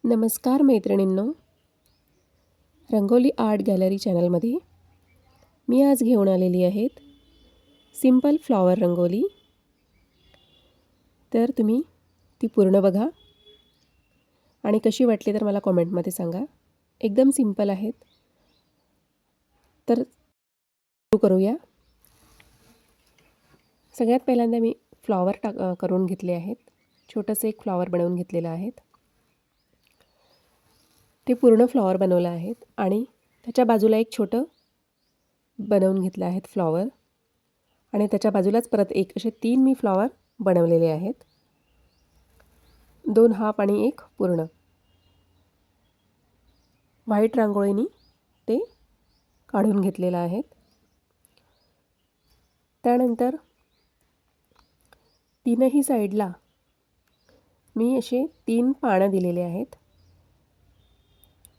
नमस्कार मैत्रिणींनो, rangoli art gallery चॅनलमध्ये मी आज घेऊन आलेली आहेत सिंपल फ्लॉवर रंगोली। तर तुम्ही ती पूर्ण बघा आणि कशी वाटली तर मला कमेंटमध्ये सांगा। एकदम सिंपल आहेत। तर सुरू करूया। सगळ्यात पहिल्यांदा मी फ्लॉवर करून घेतले आहेत। छोटंसं एक फ्लॉवर बनवून घेतलेलं आहे। ते पूर्ण फ्लॉवर बनवलं आहे आणि त्याच्या बाजूला एक छोटं बनवून घेतलं आहे फ्लॉवर आणि त्याच्या बाजूलाच परत एक असे 3 मी फ्लॉवर बनवलेले आहेत। 2 हाफ आणि 1 पूर्ण। व्हाईट रांगोळीने ते काढून घेतलेलं आहे। त्यानंतर तीनही साइडला मी असे 3 पानं दिलेले आहेत।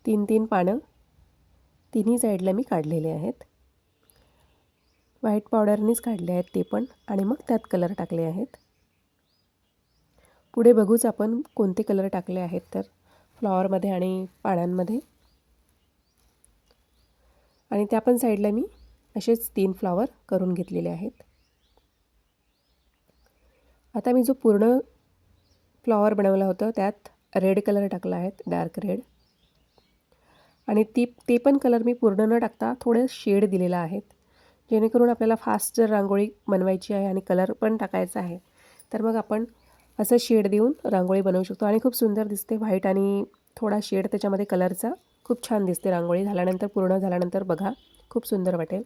3 पानं तिन्ही साइडला मी काढलेले आहेत। व्हाईट पावडरनीच काढले आहेत ते पण आणि मग त्यात कलर टाकले आहेत। पुढे बघूच आपण कोणते कलर टाकले आहेत तर फ्लॉवरमध्ये आणि पानांमध्ये। आणि त्या पण साइडला मी असेच 3 फ्लॉवर करून घेतलेले आहेत। आता मी जो पूर्ण फ्लॉवर बनवला होता त्यात रेड कलर टाकला आहे, डार्क रेड। आणि ते पण कलर मी पूर्ण न टाकता थोडे शेड दिलेला आहे, जेणेकरून आपल्याला फास्ट जर रांगोळी बनवायची आहे आणि कलर पण टाकायचा आहे तर मग आपण असं शेड देऊन रांगोळी बनवू शकतो आणि खूप सुंदर दिसते। व्हाईट आणि थोडा शेड त्याच्यामध्ये कलरचा खूप छान दिसते रांगोळी झाल्यानंतर, पूर्ण झाल्यानंतर बघा खूप सुंदर वाटेल।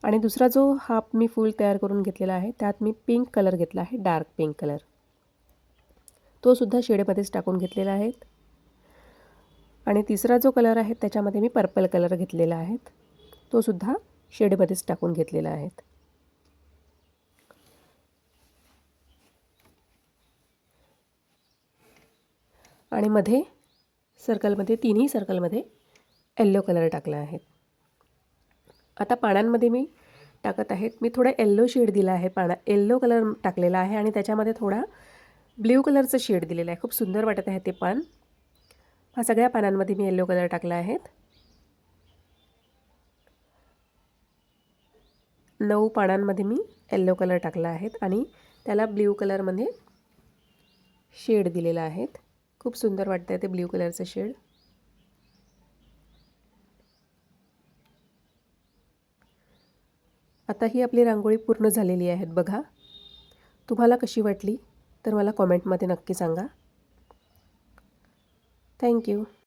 आणि दुसरा जो हाफ मी फूल तयार करून घेतलेला आहे त्यात मी पिंक कलर घेतला आहे, डार्क पिंक कलर। तो सुद्धा शेडमध्येच टाकून घेतलेला आहे। आणि तिसरा जो कलर आहे त्याच्यामध्ये मी पर्पल कलर घेतलेला आहे, तो सुद्धा शेडमध्येच टाकून घेतलेला आहे। आणि मध्ये सर्कलमध्ये, तिन्ही सर्कलमध्ये येलो कलर टाकला आहे। आता पानांमध्ये मी टाकत आहे, मी थोडा येलो शेड दिला आहे, येलो कलर टाकलेला आहे आणि त्याच्यामध्ये थोडा ब्ल्यू कलरचा शेड दिलेला आहे। खूप सुंदर वाटत आहे ते पान। हा सगळ्या पानांमध्ये मी येलो कलर टाकला आहे। 9 पानांमध्ये मी येलो कलर टाकला आहे आणि त्याला ब्ल्यू कलरमध्ये शेड दिलेला आहे। खूप सुंदर वाटतंय ते ब्ल्यू कलरचं शेड। आता ही आपली रांगोळी पूर्ण झालेली आहे बघा। तुम्हाला कशी वाटली तर मला कमेंटमध्ये नक्की सांगा। Thank you.